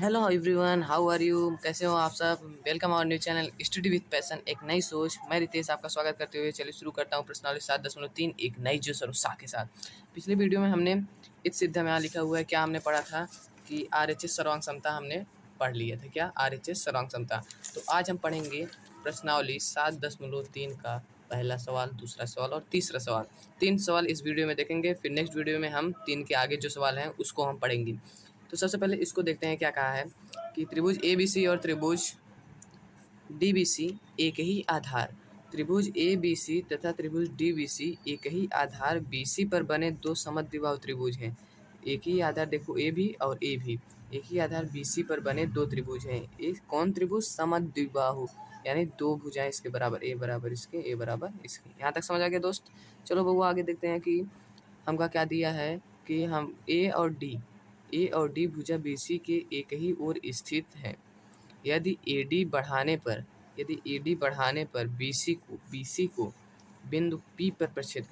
Hello everyone, how are you? कैसे हो आप सब? Welcome our new channel study with passion, एक नई सोच। मैं रितेश आपका स्वागत करते हुए चलिए शुरू करता हूँ प्रश्नावली 7.3 एक नई जोश और उत्साह के साथ। पिछले वीडियो में हमने इत सिद्ध में यहाँ लिखा हुआ है, क्या हमने पढ़ा था कि RHS सर्वांग क्षमता हमने पढ़ लिया था। क्या RHS सर्वांग क्षमता? तो आज हम पढ़ेंगे प्रश्नावली 7.3 का पहला सवाल, दूसरा सवाल और तीसरा सवाल। 3 सवाल इस वीडियो में देखेंगे, फिर नेक्स्ट वीडियो में हम 3 के आगे जो सवाल हैं उसको हम पढ़ेंगे। तो सबसे पहले इसको देखते हैं, क्या कहा है कि त्रिभुज ABC और त्रिभुज DBC एक ही आधार, त्रिभुज ABC तथा त्रिभुज DBC एक ही आधार BC पर बने दो समद्विबाहु त्रिभुज हैं। एक ही आधार, देखो A भी और A भी, एक ही आधार BC पर बने दो त्रिभुज हैं। एक कौन त्रिभुज? समद्विबाहु, यानी दो भुजाएं इसके बराबर, A बराबर इसके, A बराबर इसके। यहाँ तक समझ आ गया दोस्त? चलो बउआ आगे देखते हैं कि हमका क्या दिया है कि हम ए और डी भुजा BC के एक ही ओर स्थित है। यदि AD बढ़ाने पर BC को बिंदु P पर प्रक्षेद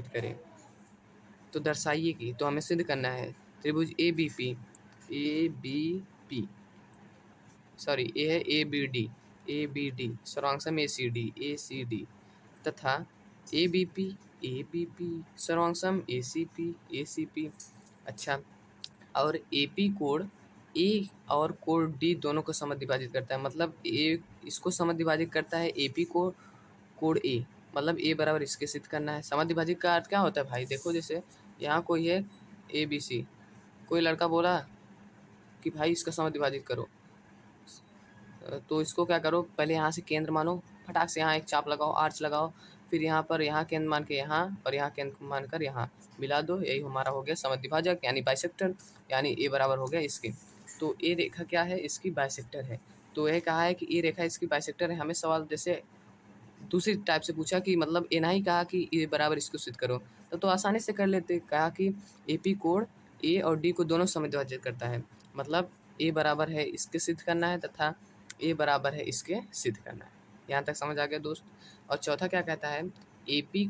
करे तो दर्शाइए कि, तो हमें सिद्ध करना है त्रिभुज ए है ABD सर्वांगसम ACD तथा ABP सर्वांगसम ACP। अच्छा, और AP कोण A और कोण D दोनों को समद्विभाजित करता है। मतलब A इसको समद्विभाजित करता है, AP को कोण A, मतलब A बराबर इसके सिद्ध करना है। समद्विभाजित का अर्थ क्या होता है भाई? देखो, जैसे यहाँ कोई है ABC, कोई लड़का बोला कि भाई इसका समद्विभाजित करो, तो इसको क्या करो, पहले यहाँ से केंद्र मानो, फटाक से यहाँ एक चाप लगाओ, आर्च लगाओ, फिर यहाँ पर यहाँ केंद्र मान के यहाँ और यहाँ केंद्र मानकर यहाँ मिला दो। यही हमारा हो गया समद्विभाजक यानी बाइसेक्टर, यानी A बराबर हो गया इसके। तो ए रेखा क्या है? इसकी बाइसेक्टर है। तो यह कहा है कि ए रेखा इसकी बाइसेक्टर है। हमें सवाल जैसे दूसरी टाइप से पूछा कि मतलब ए ना ही कहा कि ए बराबर इसको सिद्ध करो, तो आसानी से कर लेते। कहा कि AP कोण A और D को दोनों समद्विभाजित करता है, मतलब A बराबर है इसके सिद्ध करना है तथा A बराबर है इसके सिद्ध करना है। यहाँ तक समझ आ गया दोस्त? और चौथा क्या कहता है? AP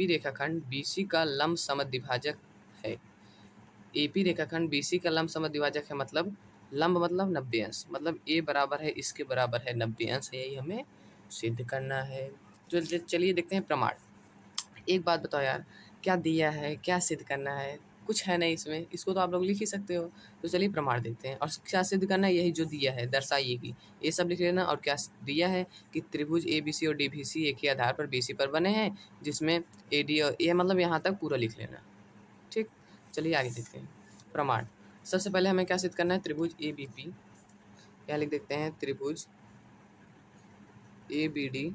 रेखाखंड BC का लंब समद्विभाजक है। AP रेखाखंड BC का लंब समद्विभाजक है, मतलब लंब मतलब 90 अंश, मतलब A बराबर है इसके बराबर है 90 अंश। यही हमें सिद्ध करना है। तो चलिए देखते हैं प्रमाण। एक बात बताओ यार, क्या दिया है, क्या सिद्ध करना है? कुछ है नहीं इसमें, इसको तो आप लोग लिख ही सकते हो। तो चलिए प्रमाण देखते हैं। और क्या सिद्ध करना है? यही जो दिया है दर्शाइए कि, ये सब लिख लेना। और क्या दिया है कि त्रिभुज ABC और DBC एक ही आधार पर BC पर बने हैं, जिसमें AD और A, मतलब यहाँ तक पूरा लिख लेना। ठीक, चलिए आगे देखते हैं प्रमाण। सबसे पहले हमें क्या सिद्ध करना है? त्रिभुज ABP, क्या लिख देते हैं, त्रिभुज ABD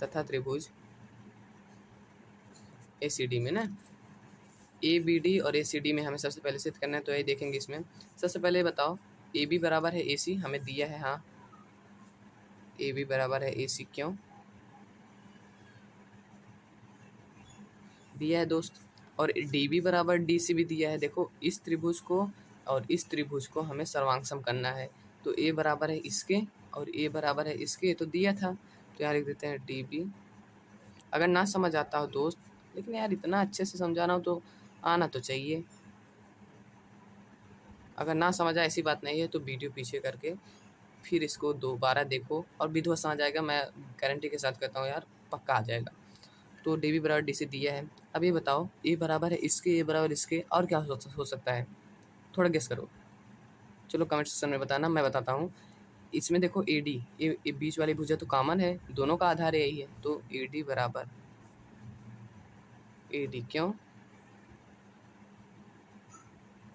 तथा त्रिभुज ACD में ना, ABD और ACD में हमें सबसे पहले सिद्ध करना है। तो यही देखेंगे इसमें। सबसे पहले बताओ, AB बराबर है AC, हमें दिया है। हाँ, AB बराबर है AC, क्यों दिया है दोस्त? और DB बराबर DC भी दिया है। देखो, इस त्रिभुज को और इस त्रिभुज को हमें सर्वांगसम करना है, तो A बराबर है इसके और A बराबर है इसके, तो दिया था। तो यहाँ लिख देते हैं DB। अगर ना समझ आता हो दोस्त, लेकिन यार इतना अच्छे से समझाना हो तो आना तो चाहिए। अगर ना समझ आए, ऐसी बात नहीं है, तो वीडियो पीछे करके फिर इसको दोबारा देखो और विधिवत समझ आएगा। मैं गारंटी के साथ कहता हूँ यार, पक्का आ जाएगा। तो DB बराबर DC दिया है। अब ये बताओ, A बराबर है इसके, A बराबर इसके, और क्या हो सकता है? थोड़ा गेस करो। चलो कमेंट सेक्शन में बताना, मैं बताता हूँ। इसमें देखो AD, ये बीच वाली भुजा तो कॉमन है, दोनों का आधार यही है। तो AD बराबर AD, क्यों?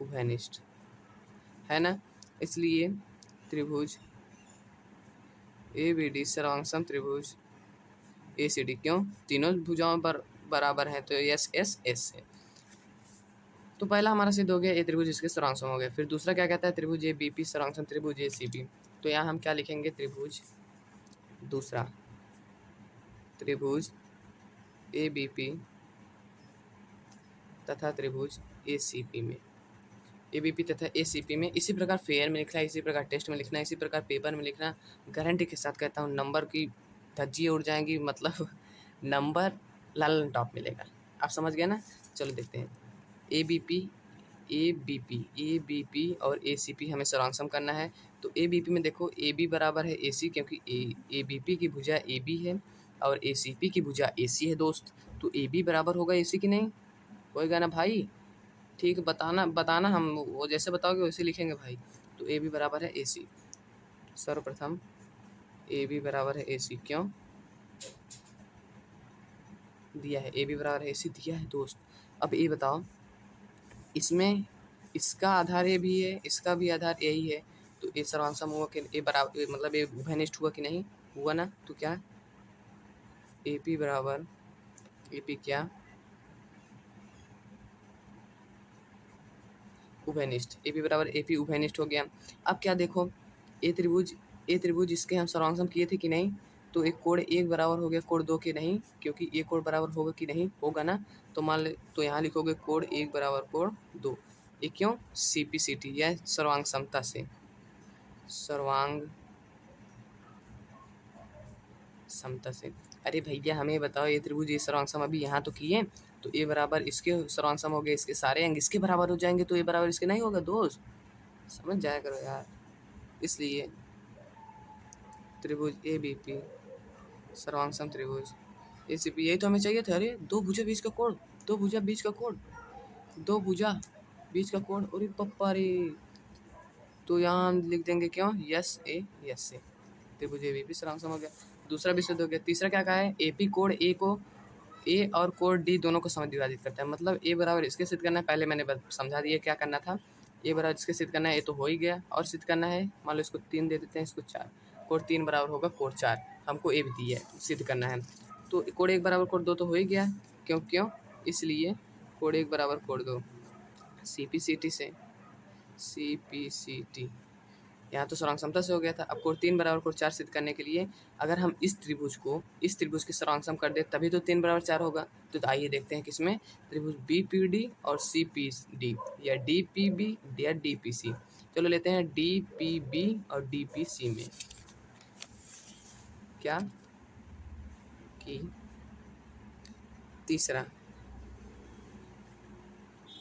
उभयनिष्ठ है ना, इसलिए त्रिभुज ABD सर्वांगसम त्रिभुज ACD, क्यों? तीनों भुजाओं पर बराबर है, तो S है। तो पहला हमारा सिद्ध हो गया, ए त्रिभुज इसके सर्वांगसम हो गए। फिर दूसरा क्या कहता है? त्रिभुज ABP सर्वांगसम त्रिभुज ACB। तो यहाँ हम क्या लिखेंगे? दूसरा त्रिभुज ABP तथा त्रिभुज ACP में, ABP तथा ACP में। इसी प्रकार फेयर में लिखना है, इसी प्रकार टेस्ट में लिखना है, इसी प्रकार पेपर में लिखना। गारंटी के साथ कहता हूँ, नंबर की धज्जी उड़ जाएंगी, मतलब नंबर लाल टॉप मिलेगा। आप समझ गए ना? चलो देखते हैं। ABP ए बी पी और ए सी पी हमें सर्वांग करना है। तो ए बी पी में देखो ए बी बराबर है ए सी, क्योंकि ए बी पी की भुजा ए बी है और ए सी पी की भुजा ए सी है दोस्त। तो ए बी बराबर होगा ए सी की नहीं होएगा ना भाई? ठीक, बताना हम वो जैसे बताओगे वैसे लिखेंगे भाई। तो ए बी बराबर है ए सी। सर्वप्रथम ए बी बराबर है ए सी, क्यों दिया है? ए बी बराबर है ए सी दिया है दोस्त। अब ये बताओ, इसमें इसका आधार ए भी है, इसका भी आधार ए ही है, तो ए सर्वांग हुआ कि ए बराबर, मतलब ए उभयनिष्ठ हुआ कि नहीं हुआ ना? तो क्या ए पी बराबर ए पी क्या उभयनिष्ठ, ए पी बराबर ए पी उभयनिष्ठ हो गया। अब क्या देखो, ए त्रिभुज इसके हम सर्वांग किए थे कि नहीं? तो एक कोण एक बराबर हो गया कोण दो के नहीं, क्योंकि एक कोण बराबर होगा कि नहीं होगा ना? तो मान ले, तो यहाँ लिखोगे कोण एक बराबर कोण दो। ये क्यों? सी पी सी टी या सर्वांग समता से, सर्वांग समता से। अरे भैया हमें बताओ, ये त्रिभुज ये सर्वांग सम अभी यहाँ तो किए, तो ए बराबर इसके सर्वांग सम हो गए, इसके सारे अंग इसके बराबर हो जाएंगे, तो ए बराबर इसके नहीं होगा दोस्त, समझ जाया करो यार। इसलिए त्रिभुज ए बी पी सर्वांग सम त्रिभुज ए सी पी, यही तो हमें चाहिए था। अरे दो भुजा बीच का कोण, दो भुजा बीच का कोण, दो भुजा बीच का कोण, अरे पप्पा रे। तो यहाँ हम लिख देंगे क्यों, यस ए त्रिभुज ए बी पी सर्वांग सम हो गया। दूसरा भी सिद्ध हो गया। तीसरा क्या कहा है, ए पी कोण ए को ए और कोण डी दोनों को समद्विभाजित करता है, मतलब ए बराबर इसके सिद्ध करना है। पहले मैंने समझा दिया क्या करना था, ए बराबर इसके सिद्ध करना है, ए तो हो ही गया, और सिद्ध करना है, मान लो इसको 3 दे देते हैं, इसको 4, कोण 3 बराबर होगा कोण 4, हमको ए भी दिया है, सिद्ध करना है। तो कोण 1 बराबर कोण 2 तो हो ही गया, क्यों इसलिए कोण 1 बराबर कोण 2 सी पी सी टी से, सी पी सी टी यहाँ तो सर्वांग समता से हो गया था। अब कोण 3 बराबर कोण 4 सिद्ध करने के लिए अगर हम इस त्रिभुज के सर्वांग सम कर दे तभी तो 3 बराबर 4 होगा। तो आइए देखते हैं किसमें, त्रिभुज बी पी डी और सी पी डी, या डी पी बी या डी पी सी। चलो लेते हैं डी पी बी और डी पी सी में क्या कि तीसरा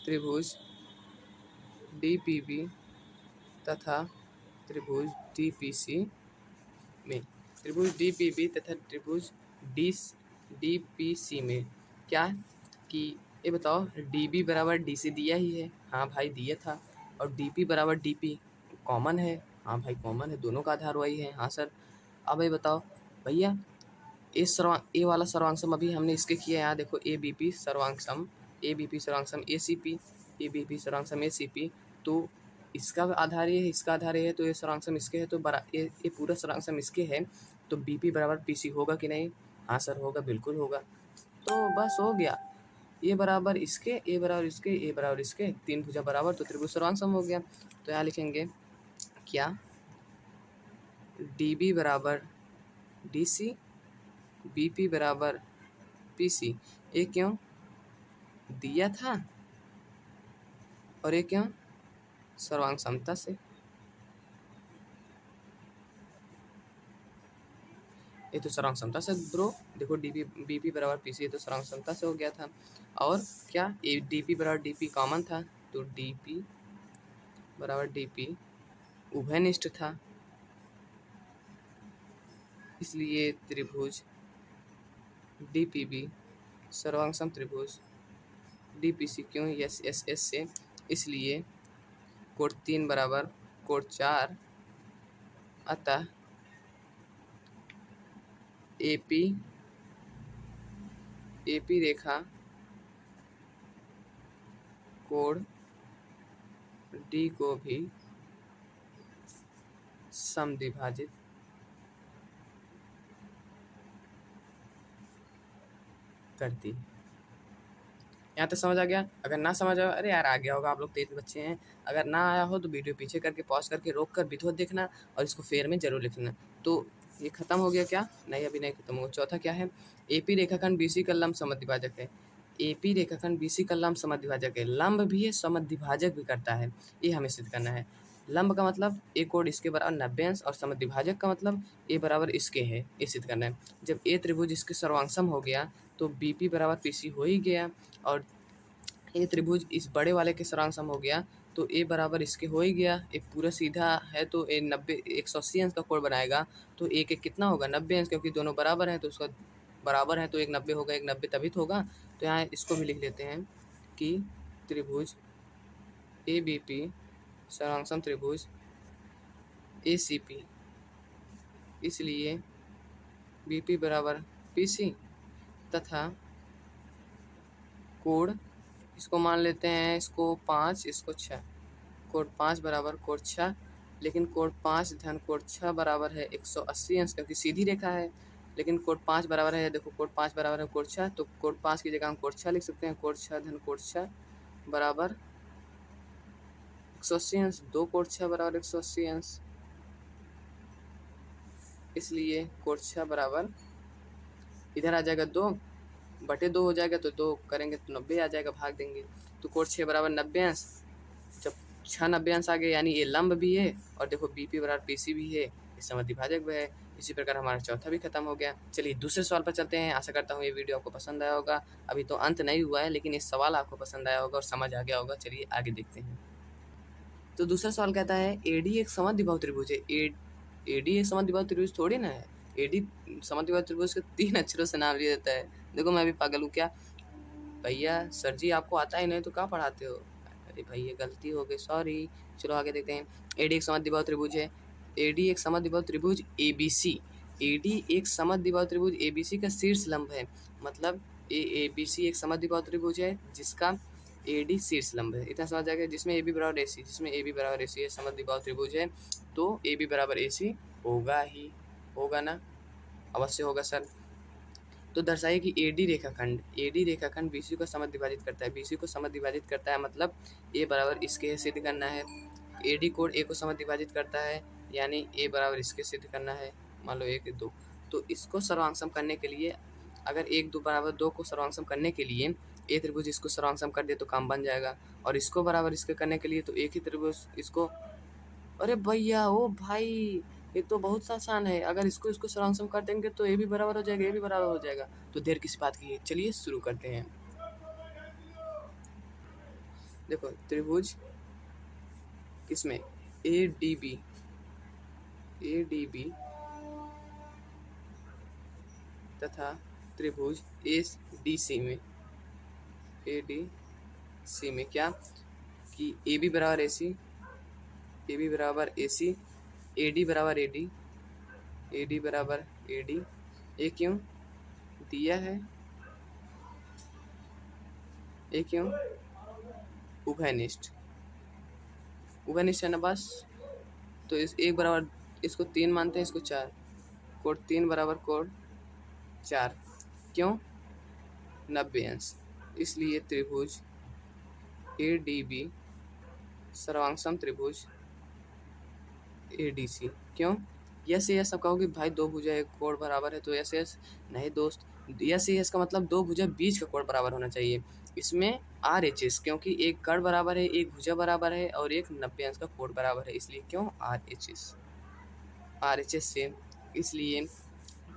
त्रिभुज डी पी बी तथा त्रिभुज डी पी सी में, त्रिभुज डी पी बी तथा त्रिभुज डी पी सी में क्या कि ये बताओ, डी बी बराबर डी सी दिया ही है, हाँ भाई दिया था, और डी पी बराबर डी पी कॉमन है, हाँ भाई कॉमन है, दोनों का आधार वही है, हाँ सर। अब ये बताओ भैया, ए वाला सर्वांग सम अभी हमने इसके किया है, यहाँ देखो ए बी पी सर्वांग सम, ए बी पी सर्वांग सम A C P, A B P सर्वांग सम ए सी पी, तो इसका आधार ये है, इसका आधार ये है, तो ये सर्वांग सम इसके है, तो ये पूरा सर्वांग सम इसके है, तो बी पी बराबर पी सी होगा कि नहीं? हाँ सर होगा, बिल्कुल होगा। तो बस हो गया, ए बराबर इसके, ए बराबर इसके, ए बराबर इसके, 3 भुजा बराबर, तो त्रिभुज सर्वांग सम हो गया। तो यहाँ लिखेंगे क्या, डी बी बराबर डी सी, बी पी बराबर पी सी। ये क्यों दिया था और ये क्यों सर्वांग समता से, ये तो सर्वांग समता से ब्रो, देखो डी पी बी पी बराबर पी सी, ये तो सर्वांग समता से हो गया था। और क्या, ए डी पी बराबर डी पी कॉमन था, तो डी पी बराबर डी पी उभयनिष्ठ था, इसलिए त्रिभुज डी पी बी सर्वांग सम त्रिभुज डी पी सी, क्यों यस एस एस से, इसलिए कोण 3 बराबर कोण 4, अतः ए पी रेखा कोण डी को भी समद्विभाजित करती है। यहाँ तक समझ आ गया? अगर ना समझ आया, अरे यार आ गया होगा, आप लोग तेज बच्चे हैं, अगर ना आया हो तो वीडियो पीछे करके पॉज करके रोक कर विधिवत देखना और इसको फेयर में जरूर लिखना। तो ये खत्म हो गया क्या? नहीं, अभी नहीं खत्म होगा। चौथा क्या है, एपी रेखाखंड बीसी का लंब समद्विभाजक है, एपी रेखाखंड बीसी का लंब समद्विभाजक है, लंब भी है समद्विभाजक भी करता है, ये हमें सिद्ध करना है। लंब का मतलब ए कोण इसके बराबर 90 अंश, और समद्विभाजक का मतलब ए बराबर इसके है, ये सिद्ध करना है। जब ए त्रिभुज इसके सर्वांग सम हो गया तो बी पी बराबर पी सी हो ही गया, और ये त्रिभुज इस बड़े वाले के सरांक सम हो गया, तो ए बराबर इसके हो ही गया। एक पूरा सीधा है तो ए 90 180 अंश का कोण बनाएगा, तो ए के कितना होगा 90 अंश, क्योंकि दोनों बराबर हैं तो उसका बराबर है तो एक 90 होगा, एक 90 तभी तो होगा। तो यहाँ इसको भी लिख लेते हैं कि त्रिभुज ए बी पी सरांक सम त्रिभुज ए सी पी, इसलिए बी पी बराबर पी सी तथा कोण इसको मान लेते हैं, इसको 5 इसको 6, कोण 5 बराबर कोण 6, लेकिन कोण 5 धन कोण 6 बराबर है 180 अंश, क्योंकि सीधी रेखा है। लेकिन कोण 5 बराबर है, देखो कोण 5 बराबर है कोण 6, तो कोण 5 की जगह हम कोण 6 लिख सकते हैं। कोण 6 धन कोण 6 बराबर 180 अंश, 2 कोण 6 बराबर 180 अंश, इसलिए कोण 6 बराबर इधर आ जाएगा 2/2 हो जाएगा, तो 2 करेंगे तो 90 आ जाएगा, भाग देंगे तो कोण 6 बराबर 90 अंश। जब 6 90 अंश आ गए यानी ये लंब भी है और देखो बी पी बराबर पी सी भी है, इस समद्विभाजक भी है। इसी प्रकार हमारा चौथा भी खत्म हो गया। चलिए दूसरे सवाल पर चलते हैं। आशा करता हूँ ये वीडियो आपको पसंद आया होगा। अभी तो अंत नहीं हुआ है, लेकिन इस सवाल आपको पसंद आया होगा और समझ आ गया होगा। चलिए आगे देखते हैं। तो दूसरा सवाल कहता है एडी एक समद्विबाहु त्रिभुज है। एडी एक समद्विबाहु त्रिभुज थोड़ी ना है, एडी समद्विबाहु त्रिभुज के 3 अक्षरों से नाम लिया जाता है। देखो मैं भी पागल हूँ क्या भैया, सर जी आपको आता ही नहीं तो क्या पढ़ाते हो। अरे भाई ये गलती हो गई, सॉरी। चलो आगे देखते हैं। एडी एक समद्विबाहु त्रिभुज है। एडी एक समद्विबाहु त्रिभुज एबीसी, एडी एक समद्विबाहु त्रिभुज एबीसी का शीर्ष लंब है। मतलब एबीसी एक समद्विबाहु त्रिभुज है जिसका एडी शीर्ष लंब है। इतना समझ जाएगा। जिसमें ए बी बराबर ए सी, जिसमें ए बी बराबर ए सी है, समद्विबाहु त्रिभुज है, तो ए बी बराबर ए सी होगा ही, होगा ना, अवश्य होगा सर। तो दर्शाइए कि एडी रेखाखंड बीसी को समद्विभाजित करता है। बीसी को समद्विभाजित करता है मतलब ए बराबर इसके सिद्ध करना है। एडी कोण ए को समद्विभाजित करता है, यानी ए बराबर इसके सिद्ध करना है। मान लो 1 2, तो इसको सर्वांगसम करने के लिए, अगर 1 2 बराबर 2 को सर्वांगसम करने के लिए ए त्रिभुज इसको सर्वांगसम कर दे तो काम बन जाएगा। और इसको बराबर इसके करने के लिए तो एक ही त्रिभुज इसको, अरे भैया ओ भाई ये तो बहुत आसान है। अगर इसको सर्वांगसम कर देंगे तो ए भी बराबर हो जाएगा, ए भी बराबर हो जाएगा। तो देर किस बात की है, चलिए शुरू करते हैं। देखो त्रिभुज किसमें, ए डी बी तथा त्रिभुज ए डी सी में, ए डी सी में क्या कि ए बी बराबर ए सी, ए बी बराबर ए सी, ए डी बराबर ए डी, ए डी बराबर ए डी। ए क्यों दिया है, ए क्यों उभयनिष्ठ, उभयनिष्ठ है ना बस। तो इस एक बराबर इसको 3 मानते हैं, इसको 4, कोण 3 बराबर कोण 4, क्यों 90 अंश, इसलिए त्रिभुज ए डी बी सर्वांगसम त्रिभुज ए डी सी। क्यों यस यस, सब कहोगे भाई 2 भुजा एक कोण बराबर है तो यस यस, नहीं दोस्त, यस यस का मतलब 2 भुजा बीच का कोण बराबर होना चाहिए। इसमें आर एच एस, क्योंकि एक कर्ण बराबर है, एक भुजा बराबर है और एक 90 अंश का कोण बराबर है, इसलिए क्यों आर एच एस से। इसलिए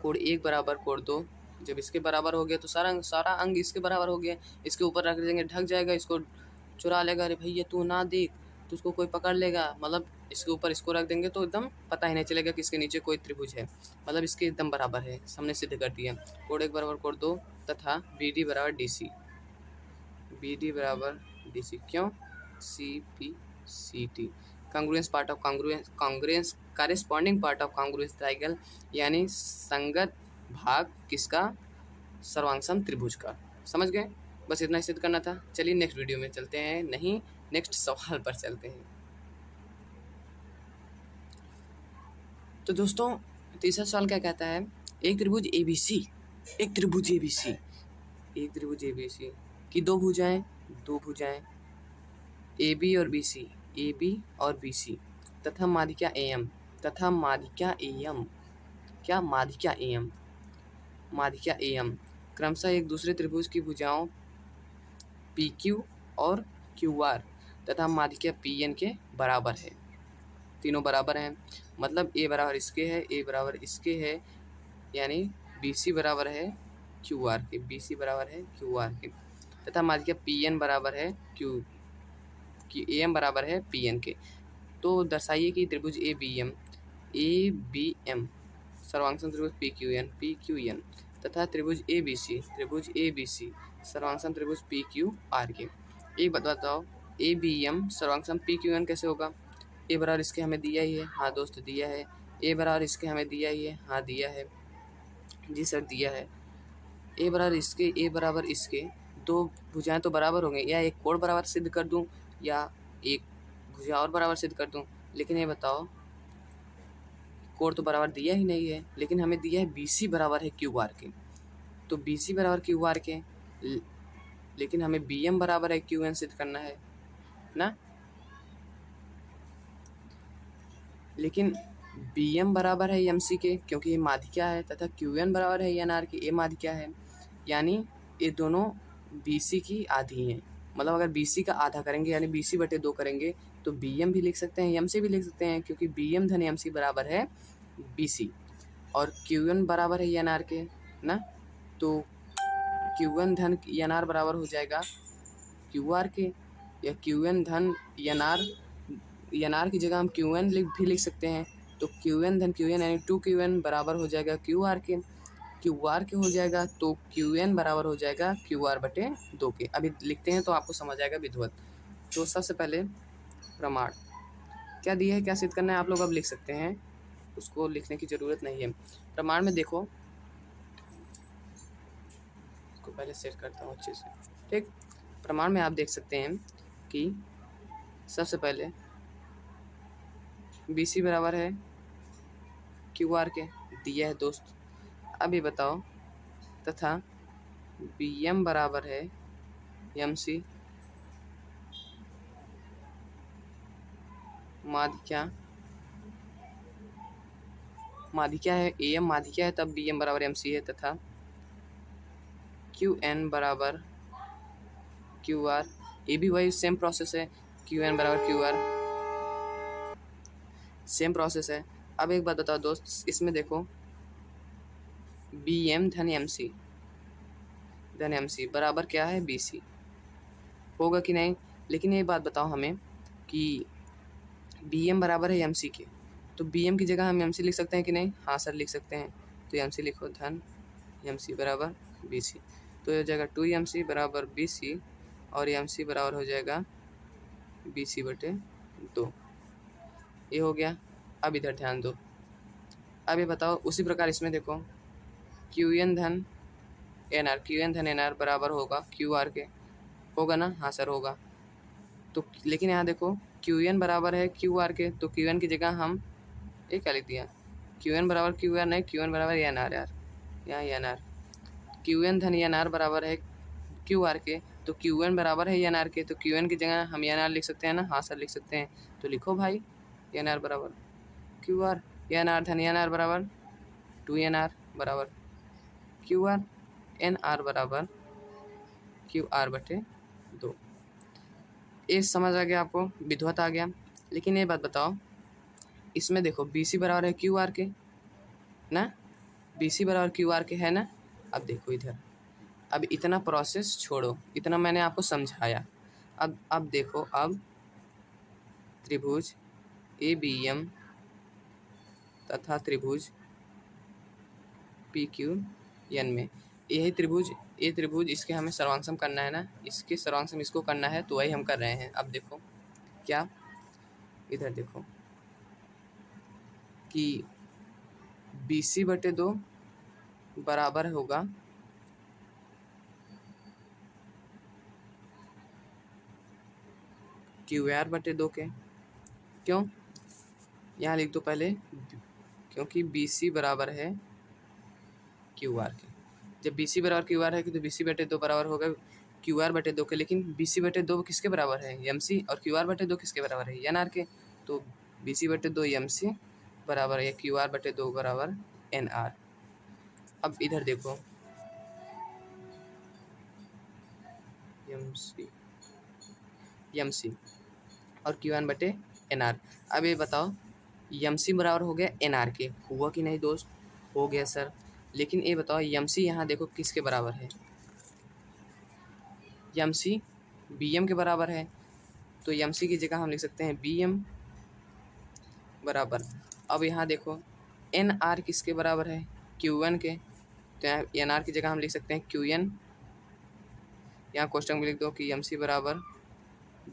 कोण 1 बराबर कोण 2, जब इसके बराबर हो गया तो सारा अंग इसके बराबर हो गया। इसके ऊपर रख देंगे ढक जाएगा, इसको चुरा लेगा, अरे भैया तू ना देख तो उसको कोई पकड़ लेगा। मतलब इसके ऊपर इसको रख देंगे तो एकदम पता ही नहीं चलेगा कि इसके नीचे कोई त्रिभुज है, मतलब इसके एकदम बराबर है। हमने सिद्ध कर दिया। कोण 1 बराबर कोण 2 तथा बी डी बराबर डी सी, बी डी बराबर डी सी, क्यों C P C T, congruence part of congruence corresponding part of congruence triangle, यानी संगत भाग किसका, सर्वांगसम त्रिभुज का। समझ गए, बस इतना ही सिद्ध करना था। चलिए नेक्स्ट वीडियो में चलते हैं, नहीं नेक्स्ट सवाल पर चलते हैं। तो दोस्तों तीसरा सवाल क्या कहता है, एक त्रिभुज एबीसी, एक त्रिभुज एबीसी की दो भुजाएं ए बी और बी सी तथा माध्यिका एम, माध्यिका एम क्रमशः एक दूसरे त्रिभुज की भुजाओं पी क्यू और क्यू आर तथा माध्यिका पी एन के बराबर है। तीनों बराबर हैं, मतलब ए बराबर इसके है, ए बराबर इसके है, यानी बी सी बराबर है क्यू आर के, बी सी बराबर है क्यू आर के। तथा माध्यिका पी एन बराबर है क्यू की ए एम बराबर है पी एन के। तो दर्शाइए कि त्रिभुज ए बी एम सर्वांगसम त्रिभुज पी क्यू एन तथा त्रिभुज ए बी सी सर्वांगसम त्रिभुज पी क्यू आर के। एक बताओ, ए बी एम सर्वांगसम पी क्यू एन कैसे होगा? ए बराबर इसके हमें दिया ही है, हाँ दोस्त दिया है। ए बराबर इसके हमें दिया ही है, हाँ दिया है जी सर दिया है। ए बराबर इसके दो भुजाएं तो बराबर होंगे, या एक कोण बराबर सिद्ध कर दूं या एक भुजा और बराबर सिद्ध कर दूं। लेकिन ये बताओ, कोण तो बराबर दिया ही नहीं है, लेकिन हमें दिया है बी सी बराबर है क्यू आर के। तो बी सी बराबर क्यू आर के, लेकिन हमें बी एम बराबर है क्यू एन सिद्ध करना है ना। लेकिन बी एम बराबर है एम सी के, क्योंकि ये माध्यिका है, तथा क्यू एन बराबर है एन आर के, ये माध्यिका है। यानी ये दोनों बी सी की आधी हैं। मतलब अगर बी सी का आधा करेंगे यानी बी सी बटे 2 करेंगे तो बी एम भी लिख सकते हैं, एम सी भी लिख सकते हैं, क्योंकि बी एम धन एम सी बराबर है बी सी। और क्यू एन बराबर है एन आर के ना, तो क्यू एन धन एन आर बराबर हो जाएगा क्यू आर के, या क्यू एन धन एन आर की जगह हम क्यू एन भी लिख सकते हैं। तो क्यू एन धन क्यू एन यानी 2 QN बराबर हो जाएगा क्यू आर के। क्यू आर के हो जाएगा तो क्यू एन बराबर हो जाएगा क्यू आर बटे 2 के। अभी लिखते हैं तो आपको समझ आएगा विधिवत। तो सबसे पहले प्रमाण क्या दिया है, क्या सिद्ध करना है, आप लोग अब लिख सकते हैं, उसको लिखने की ज़रूरत नहीं है। प्रमाण में देखो, इसको पहले सेट करता हूँ अच्छे से, ठीक। प्रमाण में आप देख सकते हैं कि सबसे पहले बी सी बराबर है क्यू आर के, दिया है दोस्त। अब ये बताओ, तथा बी एम बराबर है एम सी, माध्यिका है ए एम माध्यिका है, तब बी एम बराबर एम सी है, तथा क्यू एन बराबर क्यू आर, ये भी वही सेम प्रोसेस है, क्यू एन बराबर क्यू आर सेम प्रोसेस है। अब एक बात बताओ दोस्त, इसमें देखो बी एम धन एम सी बराबर क्या है बी सी, होगा कि नहीं। लेकिन ये बात बताओ हमें कि बी एम बराबर है एम सी के, तो बी एम की जगह हम एम सी लिख सकते हैं कि नहीं? हाँ सर लिख सकते हैं। तो एम सी लिखो धन एम सी बराबर बी सी, तो ये हो जाएगा 2 MC बराबर बी सी, और एम सी बराबर हो जाएगा बी सी बटे 2। ये हो गया। अब इधर ध्यान दो, अब ये बताओ उसी प्रकार इसमें देखो क्यू एन धन एन आर बराबर होगा क्यू आर के, होगा ना? हाँ सर होगा। तो लेकिन यहाँ देखो क्यू एन बराबर है क्यू आर के, तो क्यू एन की जगह हम ये क्या लिख दिया, क्यू एन बराबर क्यू आर नहीं, क्यू एन बराबर एन आर, यार यहाँ एन आर, क्यू एन धन एन आर बराबर है क्यू आर के, तो क्यू एन बराबर है एन आर के, तो क्यू एन की जगह हम एन आर लिख सकते हैं ना? हाँ सर लिख सकते हैं। तो लिखो भाई एन आर बराबर क्यू आर, एन आर धन एन आर बराबर 2 NR बराबर क्यू आर, एन आर बराबर क्यू आर बटे 2। ये समझ आ गया आपको, विधिवत आ गया। लेकिन ये बात बताओ, इसमें देखो बी सी बराबर है क्यू आर के ना, बी सी बराबर क्यू आर के है ना। अब देखो इधर, अब इतना प्रोसेस छोड़ो, इतना मैंने आपको समझाया। अब देखो, अब त्रिभुज ए बी एम तथा त्रिभुज पी क्यू एन में ये त्रिभुज इसके हमें सर्वांगसम करना है ना, इसके सर्वांगसम इसको करना है, तो वही हम कर रहे हैं। अब देखो क्या, इधर देखो कि बी सी बटे 2 बराबर होगा क्यू आर बटे 2 के। क्यों? यहाँ लिख दो पहले, क्योंकि बी सी बराबर है क्यू आर के। जब बी सी बराबर क्यू आर है तो बी सी बटे 2 बराबर होगा क्यू आर बटे 2 के। लेकिन बी सी बटे 2 किसके बराबर है? M C. और क्यू आर बटे 2 किसके बराबर है? एन आर के। तो बी सी बटे 2 एम सी बराबर है क्यू आर बटे 2 बराबर एन आर। अब इधर देखो एम सी और क्यू एन बटे एन आर। अब ये बताओ एम सी बराबर हो गया एन आर के, हुआ कि नहीं दोस्त? हो गया सर। लेकिन ये बताओ एम सी यहाँ देखो किसके बराबर है? एम सी बी एम के बराबर है, तो एम सी की जगह हम लिख सकते हैं बी एम बराबर। अब यहाँ देखो एन आर किसके बराबर है, क्यू एन के, तो यहाँ एन आर की जगह हम लिख सकते हैं क्यू एन। यहाँ क्वेश्चन में लिख दो कि एम सी बराबर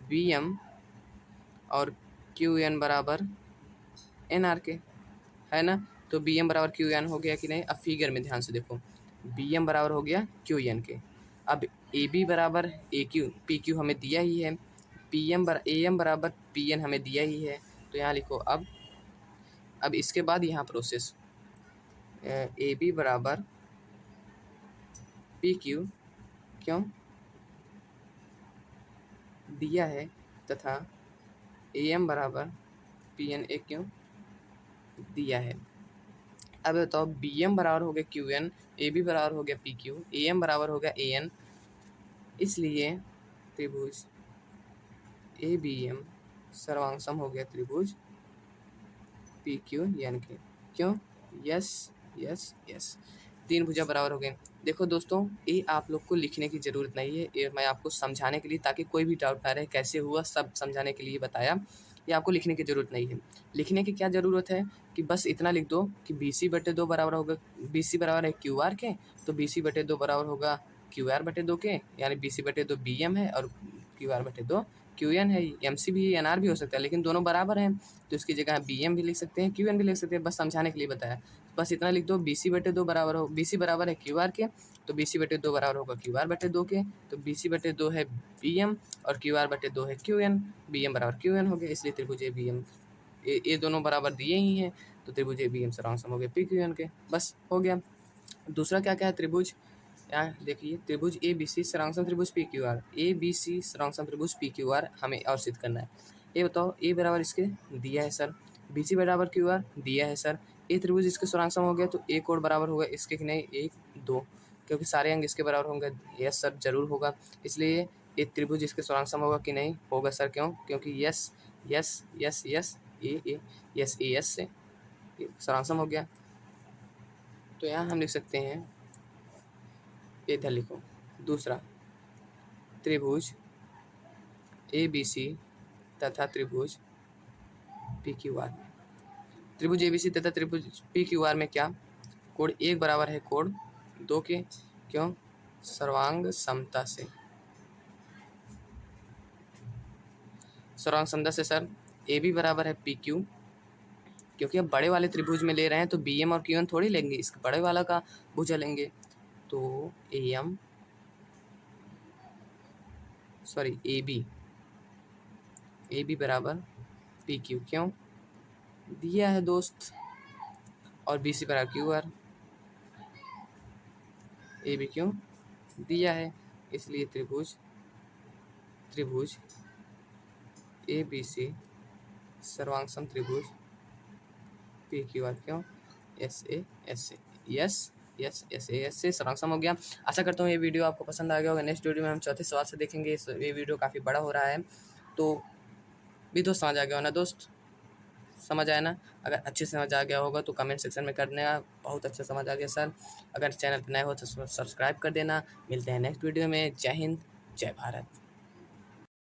बी एम और क्यू एन बराबर एन आर के, है ना। तो बी एम बराबर क्यू एन हो गया कि नहीं। अब फिगर में ध्यान से देखो, बी एम बराबर हो गया क्यू एन के। अब ए बी बराबर ए क्यू पी क्यू हमें दिया ही है, पी एम ए एम बराबर पी एन हमें दिया ही है। तो यहाँ लिखो अब इसके बाद यहाँ प्रोसेस ए बी बराबर पी क्यू क्यों दिया है तथा ए एम बराबर पी एन ए क्यों दिया है। अब बताओ बी एम बराबर हो गया क्यू एन, ए बी बराबर हो गया पी क्यू, ए एम बराबर हो गया ए एन, इसलिए त्रिभुज ए बी एम सर्वांगसम हो गया त्रिभुज पी क्यू एन के। क्यों? यस यस यस, तीन भुजा बराबर हो गए। देखो दोस्तों, ये आप लोग को लिखने की ज़रूरत नहीं है, ये मैं आपको समझाने के लिए, ताकि कोई भी डाउट ना रहे कैसे हुआ, सब समझाने के लिए बताया। ये आपको लिखने की ज़रूरत नहीं है। लिखने की क्या ज़रूरत है कि बस इतना लिख दो कि बी सी बटे दो बराबर होगा, बी सी बराबर है क्यू आर के, तो बी सी बटे दो बराबर होगा क्यू आर बटे दो के, यानी बी सी बटे दो बी एम है और क्यू आर बटे दो क्यू एन है। एम सी भी एन आर भी हो सकता है, लेकिन दोनों बराबर हैं, तो इसकी जगह बी एम भी लिख सकते हैं, क्यू एन भी लिख सकते हैं, बस समझाने के लिए बताया। बस इतना लिख दो, बी सी बटे दो बराबर हो, बी सी बराबर है क्यू आर के, तो बी सी बटे दो बराबर होगा क्यू आर बटे दो के, तो बी सी बटे दो है बी एम और क्यू आर बटे दो है क्यू एन, बी एम बराबर क्यू एन हो गया, इसलिए त्रिभुज ए बी एम ये दोनों बराबर दिए ही हैं, तो त्रिभुज ए बी एम सर्वांगसम हो गया पी क्यू एन के। बस हो गया। दूसरा क्या क्या है, त्रिभुज यहाँ देखिए, त्रिभुज ए बी सी सर्वांगसम त्रिभुज P Q R, A B C सर्वांगसम त्रिभुज पी क्यू आर हमें और सिद्ध करना है। ये बताओ, ए बराबर इसके दिया है सर, बी सी बराबर क्यू आर दिया है सर, ए त्रिभुज इसके सर्वांगसम हो गया, तो ए कोण बराबर होगा इसके कि नहीं, एक दो, क्योंकि सारे अंग इसके बराबर होंगे। यस सर, जरूर होगा, इसलिए ए त्रिभुज इसके सर्वांगसम होगा कि नहीं होगा सर, क्यों? क्योंकि यस यस यस यस ए यस ए यस से सर्वांगसम हो गया। तो यहाँ हम लिख सकते हैं, इधर लिखो, दूसरा त्रिभुज ए बी सी तथा त्रिभुज पी क्यू आर, त्रिभुज ए बी सी तथा त्रिभुज पी क्यू आर में क्या, कोण एक बराबर है कोण दो के, क्यों? सर्वांग समता से, सर्वांग समता से सर। ए बी बराबर है पी क्यू, क्योंकि अब बड़े वाले त्रिभुज में ले रहे हैं, तो बी एम और क्यू एन थोड़ी लेंगे, इस बड़े वाला का भुजा लेंगे, तो A M sorry A B बराबर पी क्यू क्यों दिया है दोस्त, और बी सी बराबर क्यू आर, ए बी क्यों दिया है, इसलिए त्रिभुज ए बी सी सर्वांगसम त्रिभुज पी क्यू आर क्यों S A yes yes S A S से सर्वांगसम हो गया। आशा करता हूँ ये वीडियो आपको पसंद आ गया होगा। नेक्स्ट वीडियो में हम चौथे सवाल से देखेंगे। ये वीडियो काफ़ी बड़ा हो रहा है, तो भी दोस्त समझ आ गया हो ना दोस्त, समझ आया ना? अगर अच्छे से समझ आ गया होगा तो कमेंट सेक्शन में कर देना, बहुत अच्छा समझ आ गया सर। अगर चैनल पर नए हो तो सब्सक्राइब कर देना। मिलते हैं नेक्स्ट वीडियो में। जय हिंद, जय भारत।